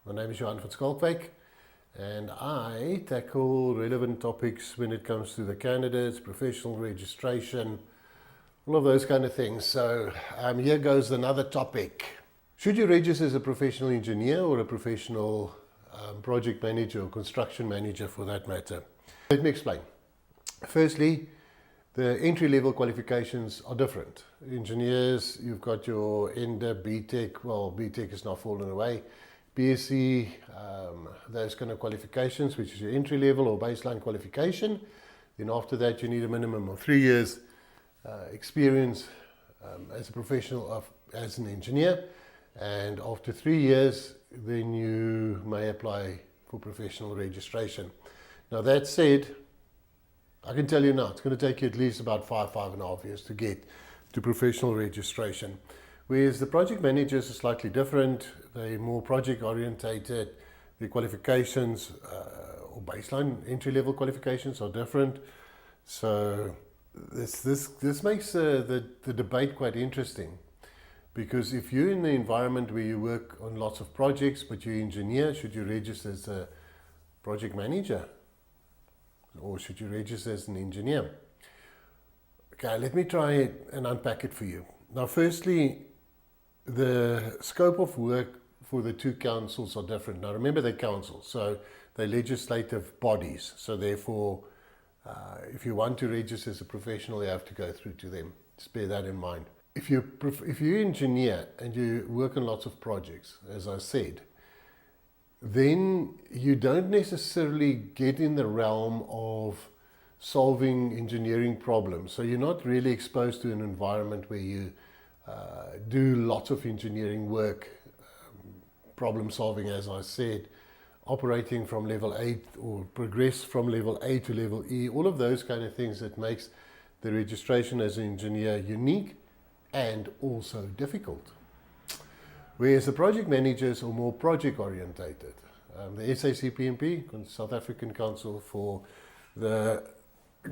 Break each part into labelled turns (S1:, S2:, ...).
S1: My name is Johan van Skalkwyk, and I tackle relevant topics when it comes to the candidates, professional registration, all of those kind of things. So here goes another topic. Should you register as a professional engineer or a professional project manager or construction manager for that matter? Let me explain. Firstly, the entry-level qualifications are different. Engineers, you've got your ENDA, BTEC, well, BTEC is now fallen away, BSc, those kind of qualifications, which is your entry-level or baseline qualification. Then after that, you need a minimum of 3 years experience as a professional, as an engineer. And after 3 years, then you may apply for professional registration. Now that said, I can tell you now, it's going to take you at least about 5.5 years to get to professional registration. Whereas the project managers are slightly different. They're more project orientated. The qualifications or baseline entry-level qualifications are different. So this makes the debate quite interesting. Because if you're in the environment where you work on lots of projects, but you're an engineer, should you register as a project manager? Or should you register as an engineer? Okay, let me try and unpack it for you. Now, firstly, the scope of work for the two councils are different. Now, remember they're councils, so they're legislative bodies. So therefore, if you want to register as a professional, you have to go through to them. Just bear that in mind. If you're an engineer and you work on lots of projects, as I said, then you don't necessarily get in the realm of solving engineering problems. So you're not really exposed to an environment where you do lots of engineering work, problem solving, as I said, operating from level 8 or progress from level A to level E, all of those kind of things that makes the registration as an engineer unique and also difficult. Whereas the project managers are more project orientated. The SACPMP, South African Council for the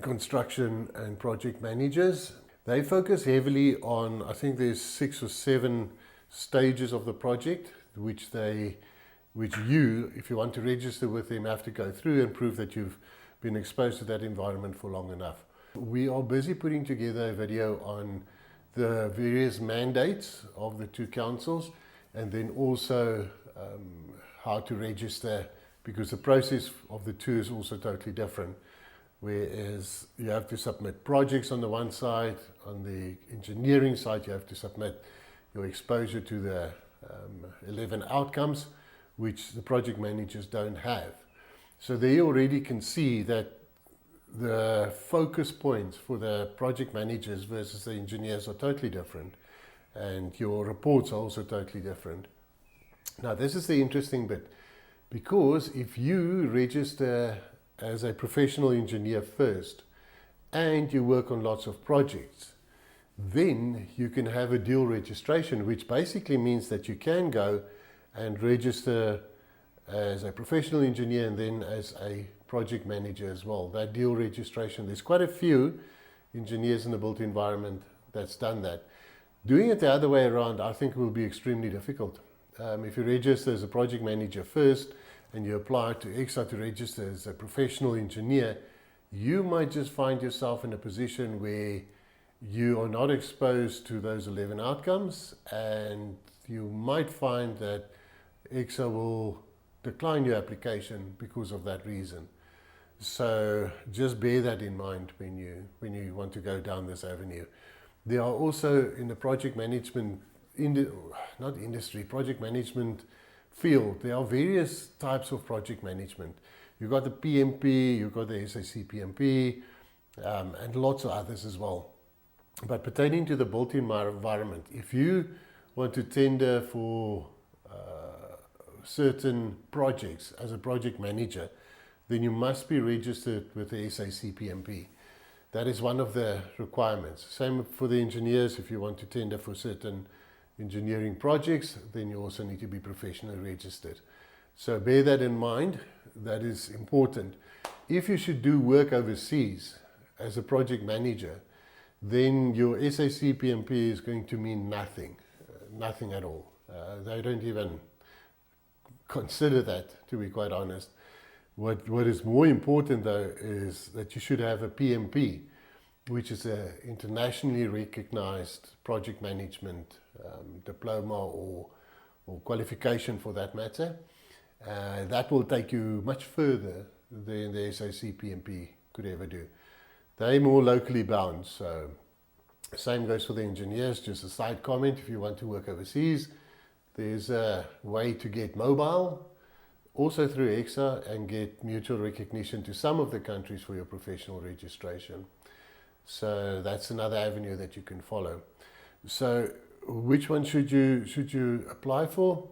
S1: Construction and Project Managers, they focus heavily on, I think there's 6 or 7 stages of the project, which you, if you want to register with them, have to go through and prove that you've been exposed to that environment for long enough. We are busy putting together a video on the various mandates of the two councils, and then also how to register, because the process of the two is also totally different. Whereas you have to submit projects on the one side, on the engineering side you have to submit your exposure to the 11 outcomes, which the project managers don't have. So there you already can see that the focus points for the project managers versus the engineers are totally different, and your reports are also totally different. Now this is the interesting bit, because if you register as a professional engineer first and you work on lots of projects, then you can have a dual registration, which basically means that you can go and register as a professional engineer and then as a project manager as well. That dual registration, there's quite a few engineers in the built environment that's done that. Doing it the other way around, I think, will be extremely difficult. If you register as a project manager first and you apply to ECSA to register as a professional engineer, you might just find yourself in a position where you are not exposed to those 11 outcomes, and you might find that ECSA will decline your application because of that reason. So just bear that in mind when you want to go down this avenue. There are also in the project management project management field, there are various types of project management. You've got the PMP, you've got the SACPMP, and lots of others as well. But pertaining to the built environment, if you want to tender for certain projects as a project manager, then you must be registered with the SACPMP. That is one of the requirements. Same for the engineers. If you want to tender for certain engineering projects, then you also need to be professionally registered. So bear that in mind. That is important. If you should do work overseas as a project manager, then your SACPMP is going to mean nothing at all. They don't even consider that, to be quite honest. What is more important though is that you should have a PMP, which is an internationally recognized project management diploma or qualification for that matter. That will take you much further than the SACPMP could ever do. They're more locally bound, so same goes for the engineers. Just a side comment, if you want to work overseas, there's a way to get mobile, also through ECSA, and get mutual recognition to some of the countries for your professional registration. So that's another avenue that you can follow. So which one should you apply for?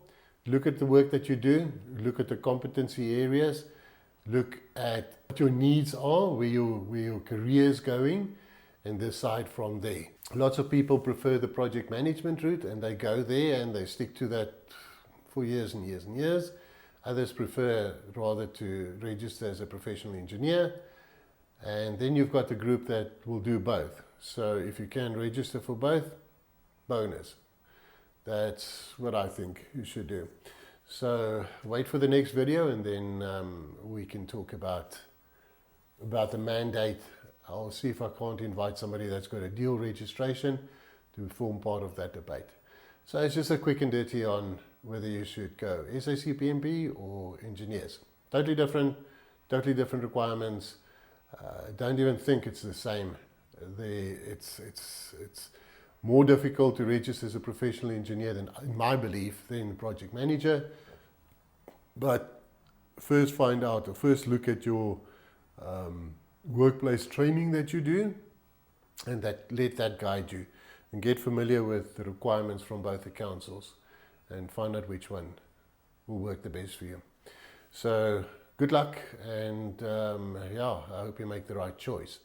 S1: Look at the work that you do, look at the competency areas, look at what your needs are, where your career is going, and decide from there. Lots of people prefer the project management route, and they go there and they stick to that for years and years and years. Others prefer rather to register as a professional engineer, and then you've got the group that will do both. So if you can register for both, bonus. That's what I think you should do. So wait for the next video, and then we can talk about the mandate. I'll see if I can't invite somebody that's got a dual registration to form part of that debate. So it's just a quick and dirty on whether you should go SACPMP or engineers. Totally different requirements. Don't even think it's the same. It's more difficult to register as a professional engineer than, in my belief, than a project manager. But first find out, or first look at your workplace training that you do, and let that guide you, and get familiar with the requirements from both the councils and find out which one will work the best for you. So good luck, and I hope you make the right choice.